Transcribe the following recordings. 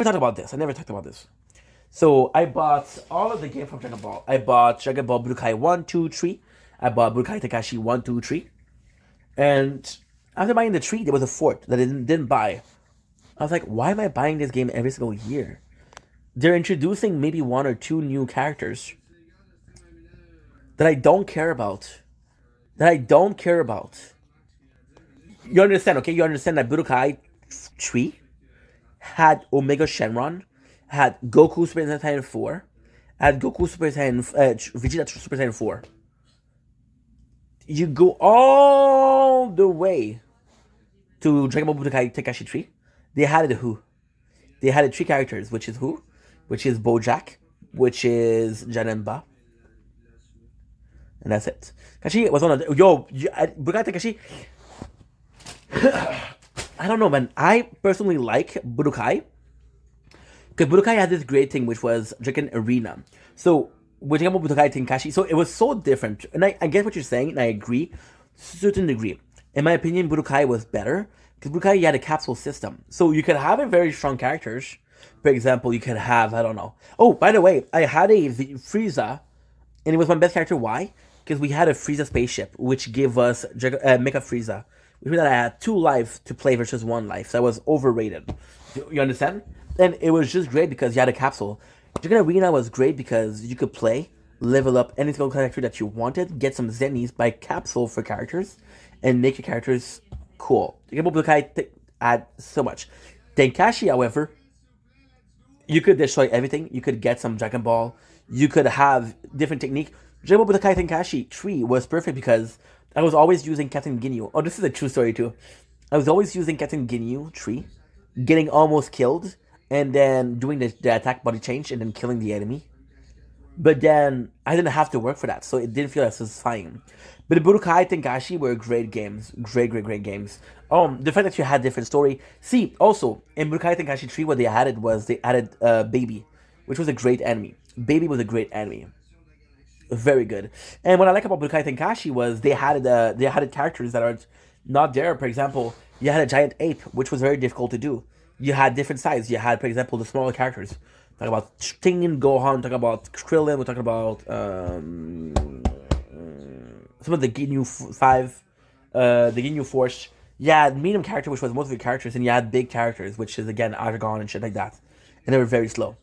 We talked about this. I never talked about this. So I bought all of the game from Dragon Ball. I bought Dragon Ball Budokai 1, 2, 3. I bought Budokai Tenkaichi 1, 2, 3. And after buying the 3, there was a fourth that I didn't buy. I was like, why am I buying this game every single year? They're introducing maybe one or two new characters that I don't care about. That I don't care about. You understand, okay? You understand that Budokai 3 had Omega Shenron, had Goku Super Saiyan 4, had Goku Super Saiyan, Vegeta Super Saiyan 4. You go all the way to Dragon Ball Budokai Tenkaichi 3. They had who? They had three characters, which is who? Which is Bojack, which is Janemba, and that's it. Kashi was on a Budokai Tenkaichi. I don't know, man. I personally like Budokai because Budokai had this great thing, which was Dragon Arena. So we're talking about Budokai Tenkaichi. So it was so different, and I get what you're saying, and I agree to a certain degree. In my opinion, Budokai was better because Budokai had a capsule system, so you could have a very strong characters. For example, you could have, I don't know. Oh, by the way, I had a Frieza, and it was my best character. Why? Because we had a Frieza spaceship, which gave us Mecha Frieza, which means that I had 2 life to play versus 1 life. So I was overrated. You understand? And it was just great because you had a capsule. Dragon Arena was great because you could play, level up any single character that you wanted, get some zennies by capsule for characters, and make your characters cool. Dragon Ball Budokai add so much. Tenkaichi, however, you could destroy everything. You could get some Dragon Ball. You could have different technique. Dragon Ball Budokai Tenkaichi 3 was perfect because I was always using Captain Ginyu. Oh, this is a true story too. I was always using Captain Ginyu 3, getting almost killed, and then doing the attack body change and then killing the enemy. But then I didn't have to work for that, so it didn't feel as satisfying. But the Budokai Tenkaichi were great games. Great games. The fact that you had different story. See, also, in Budokai Tenkaichi 3, what they added was they added Baby, which was a great enemy. Baby was a great enemy. Very good. And what I like about Budokai Tenkaichi was they had characters that are not there. For example, you had a giant ape, which was very difficult to do. You had different sides. You had, for example, the smaller characters. Talk about Sting Gohan. Talk about Krillin. We're talking about some of the Ginyu 5, the Ginyu Force. You had medium character, which was most of your characters, and you had big characters, which is again Argon and shit like that. And they were very slow.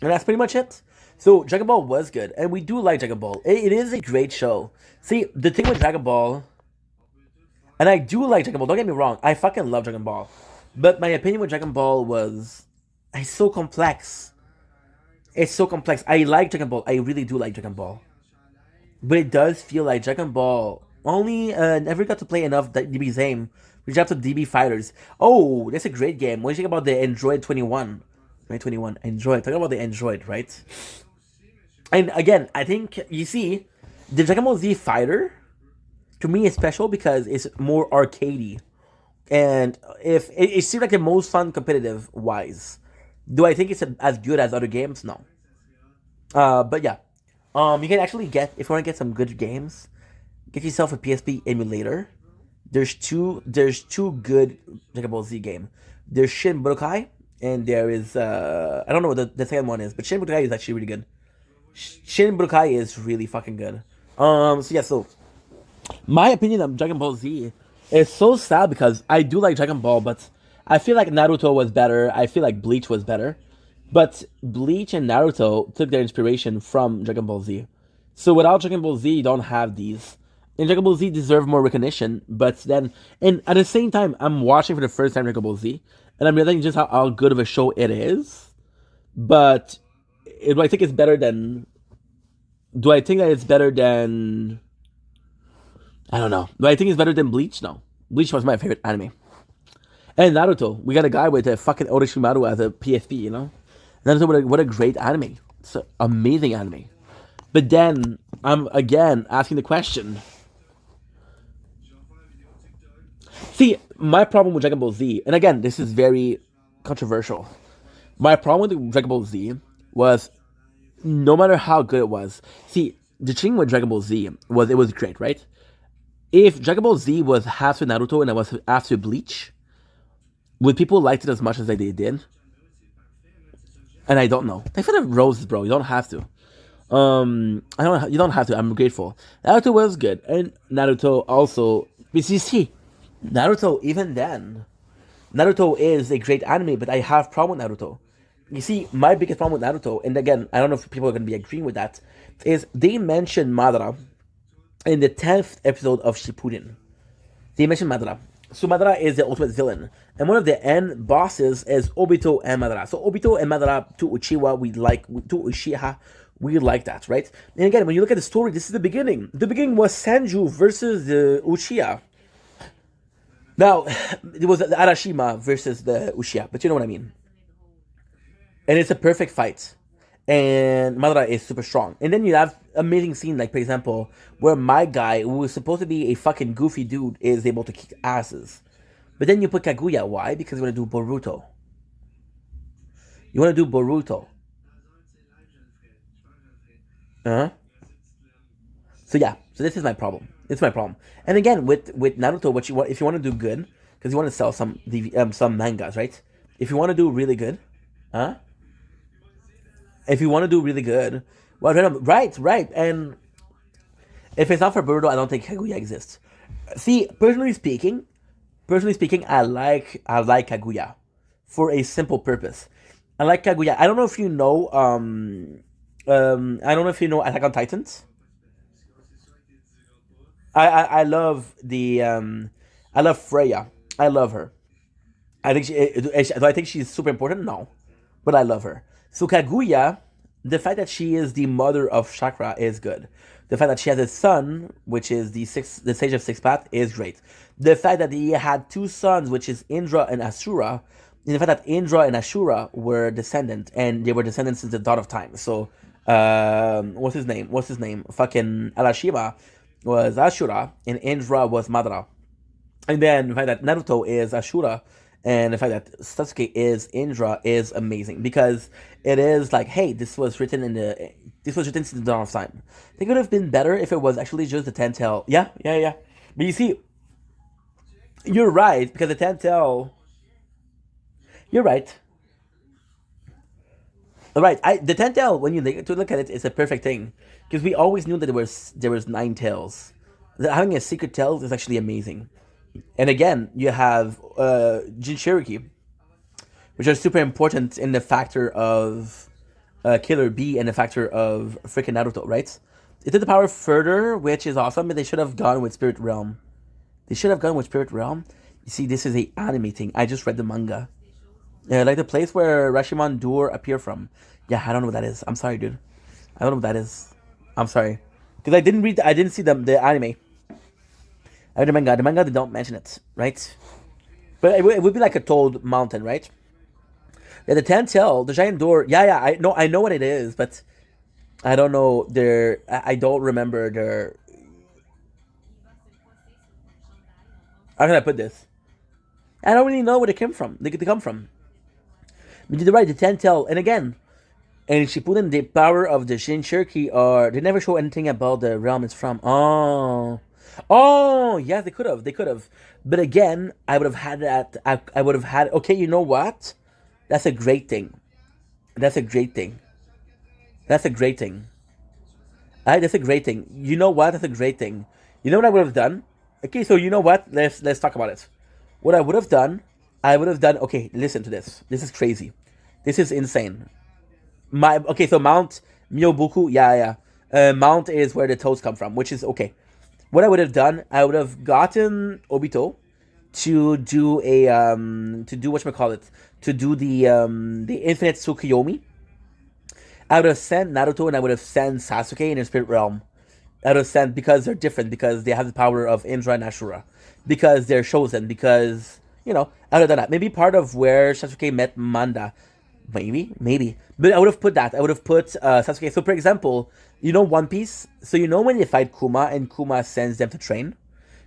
And that's pretty much it. So Dragon Ball was good, and we do like Dragon Ball. It is a great show. See, the thing with Dragon Ball, and I do like Dragon Ball. Don't get me wrong, I fucking love Dragon Ball. But my opinion with Dragon Ball was, it's so complex. It's so complex. I like Dragon Ball. I really do like Dragon Ball. But it does feel like Dragon Ball only never got to play enough DB Zame. We dropped to DB Fighters. Oh, that's a great game. What do you think about the Android 21? Right, 21. Android. Talking about the Android, right? And again, I think, you see, the Dragon Ball Z Fighter, to me, is special because it's more arcadey. And if it seems like the most fun competitive wise. Do I think it's as good as other games? No. But yeah. You can actually get, if you want to get some good games, get yourself a PSP emulator. There's two good Dragon Ball Z game. There's Shin Budokai, and there is I don't know what the second one is, but Shin Budokai is actually really good. Shin Budokai is really fucking good. So yeah, so my opinion of Dragon Ball Z is so sad because I do like Dragon Ball, but I feel like Naruto was better. I feel like Bleach was better. But Bleach and Naruto took their inspiration from Dragon Ball Z. So without Dragon Ball Z, you don't have these. And Dragon Ball Z deserve more recognition, but then, and at the same time, I'm watching for the first time Dragon Ball Z, and I'm realizing just how good of a show it is. But do I think it's better than? Do I think that it's better than? I don't know. Do I think it's better than Bleach? No. Bleach was my favorite anime. And Naruto, we got a guy with a fucking Orochimaru as a PSP, you know? Naruto, what a great anime. It's an amazing anime. But then, I'm again asking the question. See, my problem with Dragon Ball Z, and again, this is very controversial. My problem with Dragon Ball Z was no matter how good it was. See, the thing with Dragon Ball Z was it was great, right? If Dragon Ball Z was half to Naruto and it was half to Bleach, would people like it as much as they did? And I don't know. They kind of roses, bro. You don't have to. I don't. You don't have to. I'm grateful. Naruto was good, and Naruto also. But you see, Naruto even then, Naruto is a great anime, but I have problem with Naruto. You see, my biggest problem with Naruto, and again, I don't know if people are going to be agreeing with that, is they mentioned Madara in the 10th episode of Shippuden. They mentioned Madara. So Madara is the ultimate villain, and one of the end bosses is Obito and Madara. So Obito and Madara to Uchiwa, to Uchiha, we like that, right? And again, when you look at the story, this is the beginning. The beginning was Sanju versus the Uchiha. Now, it was the Arashima versus the Uchiha, but you know what I mean. And it's a perfect fight. And Madara is super strong. And then you have amazing scene, like for example, where my guy, who was supposed to be a fucking goofy dude, is able to kick asses. But then you put Kaguya. Why? Because you want to do Boruto. You want to do Boruto. Uh huh. So yeah. So this is my problem. It's my problem. And again, with Naruto, what you want, if you want to do good, because you want to sell some mangas, right? If you want to do really good, huh? If you want to do really good, well, right. And if it's not for Boruto, I don't think Kaguya exists. See, personally speaking, I like Kaguya for a simple purpose. I like Kaguya. I don't know if you know I don't know if you know Attack on Titans. I love I love Freya. I love her. I think do I think she's super important? No, but I love her. So Kaguya, the fact that she is the mother of Chakra is good. The fact that she has a son, which is the Sage of Six Path, is great. The fact that he had two sons, which is Indra and Asura, and the fact that Indra and Ashura were descendant, and they were descendants since the dawn of time. So, what's his name? What's his name? Fucking Arashima was Ashura, and Indra was Madara. And then the fact that Naruto is Ashura and the fact that Sasuke is Indra is amazing because it is like, hey, this was written since the dawn of time. I think it would have been better if it was actually just the ten tail. Yeah, yeah, yeah. But you see, you're right because the ten tail. You're right. Right. The ten tail when you to look at it, it's a perfect thing because we always knew that there was nine tails. Having a secret tail is actually amazing. And again, you have Jinchuriki, which are super important in the factor of Killer B and the factor of freaking Naruto, right? It did the power further, which is awesome, but they should have gone with Spirit Realm. They should have gone with Spirit Realm. You see, this is a anime thing. I just read the manga. Yeah, like the place where Rashomon Dur appear from. Yeah, I don't know what that is. I'm sorry, dude. I don't know what that is. I'm sorry. Because I didn't see the anime. I read the manga. The manga, they don't mention it, right? But it would be like a toad mountain, right? Yeah, the ten tail, the giant door. Yeah, yeah, I know what it is, but I don't know I don't remember their. How can I put this? I don't really know where they came from. They come from. But you're right, the ten tail, and again, and Shippuden, the power of the Shinshiriki are they never show anything about the realm it's from. Oh, yeah, they could have. But again, I would have had that. I would have had. Okay, you know what? That's a great thing. That's a great thing. That's a great thing. That's a great thing. You know what? That's a great thing. You know what I would have done? Okay, so you know what? Let's talk about it. What I would have done, I would have done. Okay, listen to this. This is crazy. This is insane. So Mount Myobuku, yeah, yeah. Mount is where the toads come from, which is okay. What I would have done, I would have gotten Obito to do to do whatchamacallit, to do the Infinite Tsukuyomi. I would have sent Naruto and I would have sent Sasuke in the spirit realm. I would have sent because they're different, because they have the power of Indra and Ashura, because they're chosen, because I would have done that. Maybe part of where Sasuke met Manda. Maybe. But I would have put that. I would have put Sasuke. So, for example, One Piece? So, when they fight Kuma and Kuma sends them to train?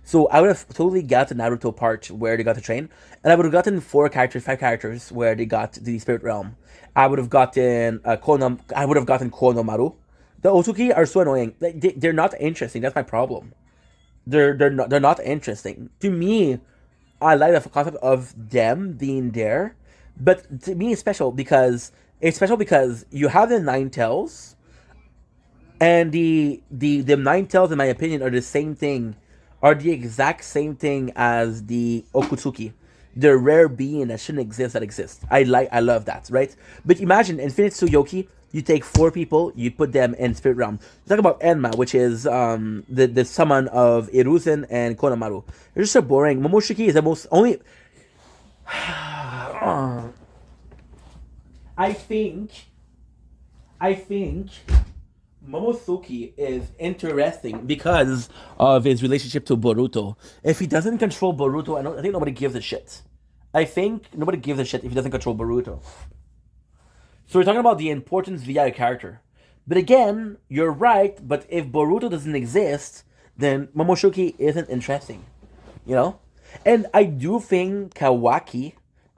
So, I would have totally got the Naruto part where they got to train. And I would have gotten 5 characters where they got the Spirit Realm. I would have gotten I would have gotten Konomaru. The Otoki are so annoying. They're not interesting. That's my problem. They're not interesting to me. I like the concept of them being there, but to me it's special because you have the nine tails, and the nine tails, in my opinion, are the same thing, are the exact same thing as the Okutsuki, the rare being that shouldn't exist that exists. I love that, right? But imagine Infinite Tsuyoki. You take four people, you put them in spirit realm. You talk about Enma, which is the summon of Iruzen and Konamaru. They're just so boring. Momoshiki is the most only. I think I think Momosuke is interesting because of his relationship to Boruto. If he doesn't control Boruto, I think nobody gives a shit. I think nobody gives a shit if he doesn't control Boruto. So we're talking about the importance via a character. But again, you're right, but if Boruto doesn't exist, then Momoshiki isn't interesting. You know? And I do think Kawaki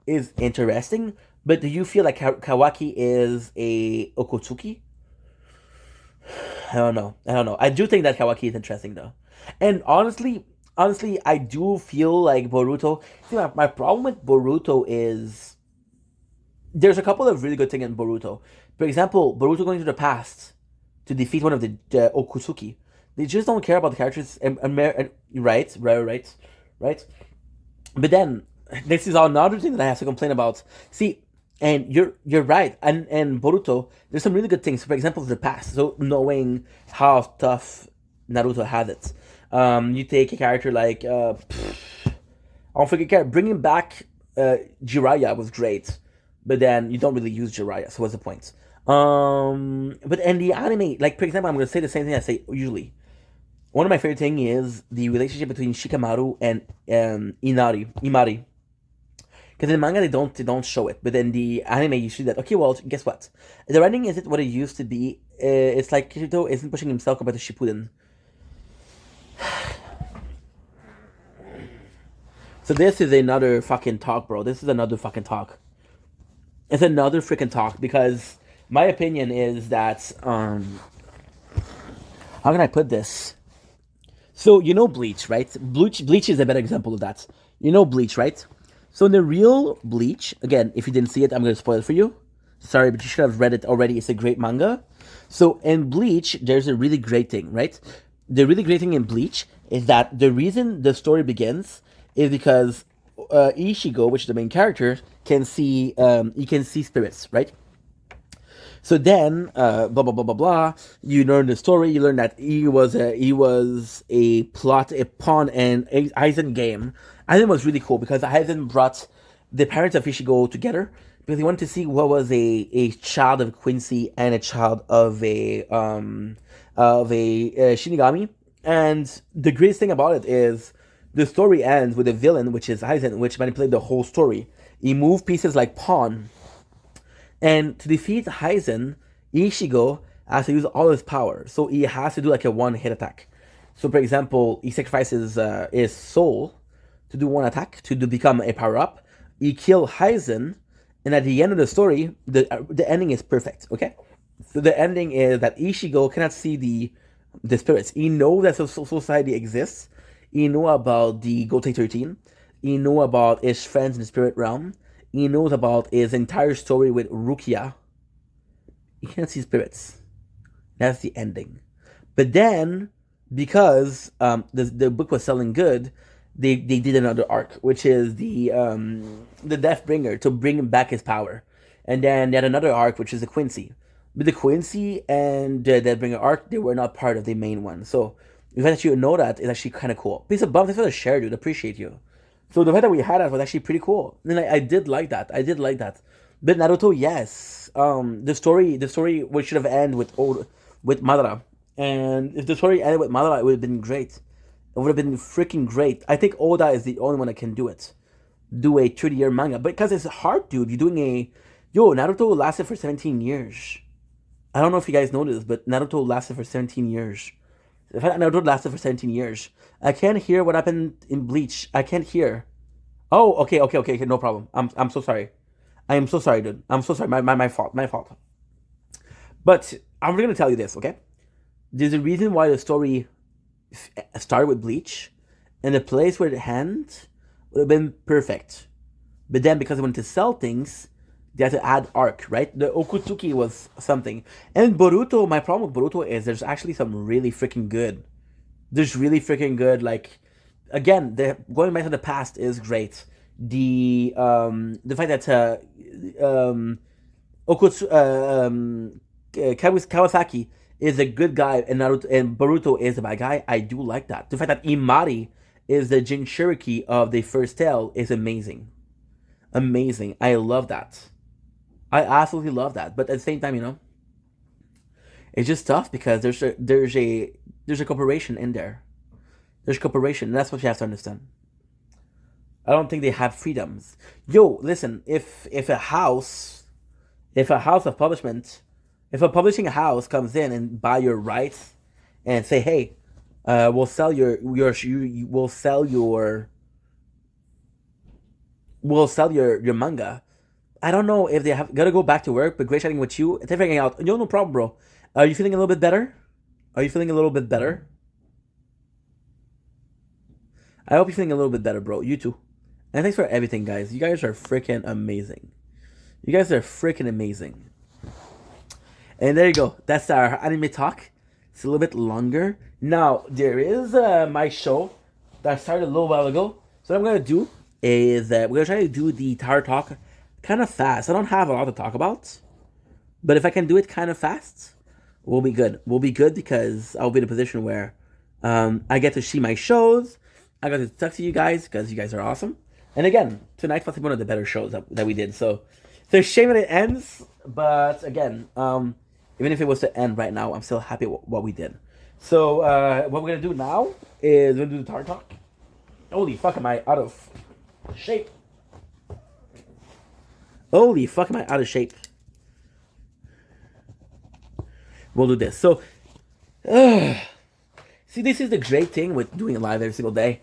is interesting, but do you feel like Kawaki is a Okotsuki? I don't know. I don't know. I do think that Kawaki is interesting though. And honestly, I do feel like Boruto. See, my problem with Boruto is there's a couple of really good things in Boruto. For example, Boruto going to the past to defeat one of the Okutsuki. They just don't care about the characters. Right. But then this is another thing that I have to complain about. See, and you're right. And Boruto, there's some really good things. For example, the past. So knowing how tough Naruto had it. You take a character like I don't forget, bringing back Jiraiya was great, but then you don't really use Jiraiya. So what's the point? But in the anime, like for example, I'm gonna say the same thing I say usually. One of my favorite thing is the relationship between Shikamaru and Imari. Because in manga they don't show it, but in the anime you see that. Okay, well, guess what? The writing isn't what it used to be. It's like Kirito isn't pushing himself compared to Shippuden. So this is another fucking talk, bro. This is another fucking talk. It's another freaking talk because my opinion is that how can I put this? So you know Bleach, right? Bleach is a better example of that. You know Bleach, right? So in the real Bleach, again, if you didn't see it, I'm gonna spoil it for you. Sorry, but you should have read it already. It's a great manga. So in Bleach, there's a really great thing, right? The really great thing in Bleach is that the reason the story begins is because Ishigo, which is the main character, can see he can see spirits, right? So then, blah blah blah blah blah. You learn the story. You learn that he was a plot, a pawn in a Aizen game. Aizen was really cool because Aizen brought the parents of Ishigo together because he wanted to see what was a child of Quincy and a child of a Shinigami. And the greatest thing about it is the story ends with a villain, which is Aizen, which manipulated the whole story. He moved pieces like pawn, and to defeat Aizen, Ishigo has to use all his power. So he has to do like a one-hit attack. So for example, he sacrifices his soul to do one attack to become a power-up. He kills Aizen, and at the end of the story, the ending is perfect. Okay, so the ending is that Ishigo cannot see the spirits. He knows that society exists. He know about the Gotei 13. He know about his friends in the spirit realm. He knows about his entire story with Rukia. He can't see spirits. That's the ending. But then, because the book was selling good, they did another arc, which is the Deathbringer to bring him back his power, and then they had another arc, which is the Quincy. But the Quincy and the Deathbringer arc, they were not part of the main one. So the fact that you know that is actually kind of cool. Piece of bum, thanks for the share, dude. Appreciate you. So the fact that we had that was actually pretty cool, and I did like that. I did like that. But Naruto, yes, the story would should have ended with Madara, and if the story ended with Madara, it would have been great. It would have been freaking great. I think Oda is the only one that can do it. Do a 30-year manga, but because it's hard, dude. You're doing a Naruto lasted for 17 years. I don't know if you guys know this, but Naruto lasted for 17 years. The fact that Naruto lasted for 17 years. I can't hear what happened in Bleach. I can't hear. Oh, okay, no problem. I'm so sorry. I am so sorry, dude. I'm so sorry. My fault. My fault. But I'm gonna tell you this, okay? There's a reason why the story started with Bleach, and the place where it ends would have been perfect. But then because they wanted to sell things, they had to add arc, right? The Okutsuki was something. And Boruto, my problem with Boruto is there's actually some really freaking good. There's really freaking good, like, again, the going back to the past is great. The fact that Okutsu Kawasaki is a good guy and Naruto and Boruto is a bad guy, I do like that. The fact that Imari is the Jinchuriki of the first tale is amazing. Amazing. I love that. I absolutely love that. But at the same time, it's just tough because there's a corporation in there. There's a corporation, and that's what you have to understand. I don't think they have freedoms. Yo, listen, if a house of publishment, if a publishing house comes in and buy your rights and say, hey, we'll sell we'll sell your manga. I don't know if they have gotta go back to work, but great chatting with you. Thanks for hanging out. Yo, no problem, bro. Are you feeling a little bit better? Are you feeling a little bit better? I hope you're feeling a little bit better, bro. You too. And thanks for everything, guys. You guys are freaking amazing. You guys are freaking amazing. And there you go. That's our anime talk. It's a little bit longer. Now, there is my show that started a little while ago. So what I'm going to do is we're going to try to do the Tower Talk kind of fast. I don't have a lot to talk about. But if I can do it kind of fast, we'll be good. We'll be good because I'll be in a position where I get to see my shows. I got to talk to you guys because you guys are awesome. And again, tonight's possibly one of the better shows that we did. So it's a shame that it ends. But again, even if it was to end right now, I'm still happy with what we did. So what we're going to do now is we're going to do the Tower Talk. Holy fuck, am I out of shape? Holy fuck, am I out of shape? We'll do this. So, see, this is the great thing with doing it live every single day.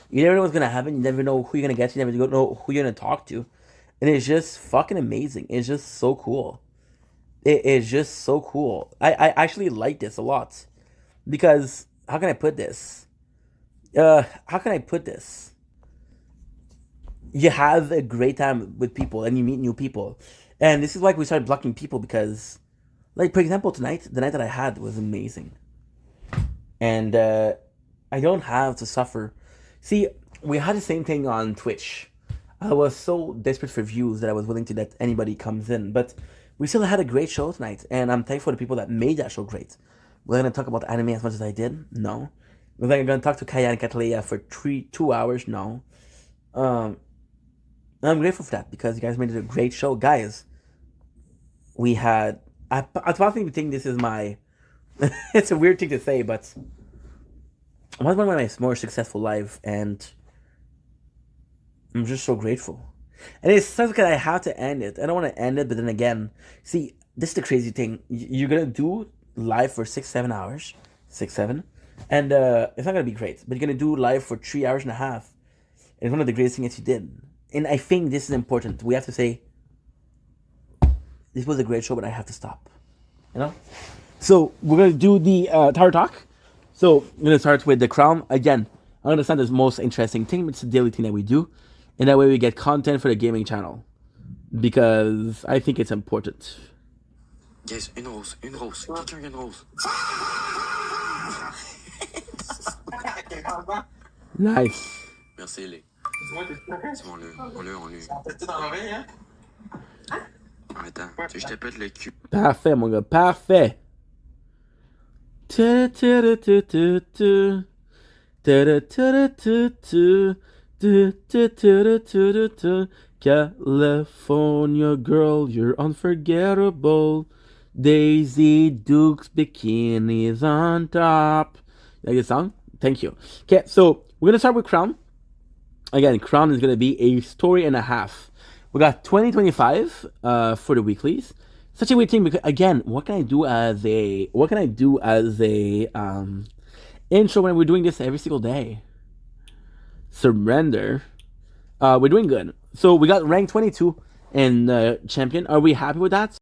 You never know what's going to happen. You never know who you're going to get. You never know who you're going to talk to. And it's just fucking amazing. It's just so cool. It is just so cool. I actually like this a lot. Because, how can I put this? How can I put this? You have a great time with people and you meet new people. And this is why we started blocking people because, like, for example, tonight, the night that I had was amazing. And I don't have to suffer. See, we had the same thing on Twitch. I was so desperate for views that I was willing to let anybody comes in. But we still had a great show tonight. And I'm thankful to people that made that show great. We're going to talk about anime as much as I did? No. We're going to talk to Kaya and Catalea for 2 hours? No. I'm grateful for that because you guys made it a great show. Guys, we had... I possibly think this is my... it's a weird thing to say, but... it was one of my more successful live, and... I'm just so grateful. And it sucks because I have to end it. I don't want to end it, but then again... See, this is the crazy thing. You're going to do live for 6-7 hours. 6-7. And it's not going to be great. But you're going to do live for 3 hours and a half. It's one of the greatest things that you did. And I think this is important. We have to say, this was a great show, but I have to stop. You know? So, we're going to do the Tower Talk. So, I'm going to start with the Crown. Again, I understand the most interesting thing, but it's a daily thing that we do. And that way we get content for the gaming channel. Because I think it's important. Yes, une rose. Quelqu'un a une rose. Nice. Merci, Lé. C'est bon, on l'a. T'es dans l'oreille, hein? Attends, tu sais, je te pète le cul. Parfait, mon gars, parfait. California girl, you're unforgettable. Daisy Duke's bikinis on top. Like this song? Thank you. Okay, so we're gonna start with Crown. Again, Crown is gonna be a story and a half. We got 2025 for the weeklies. Such a weird thing because again, what can I do as a intro when we're doing this every single day? Surrender. We're doing good. So we got rank 22 in champion. Are we happy with that?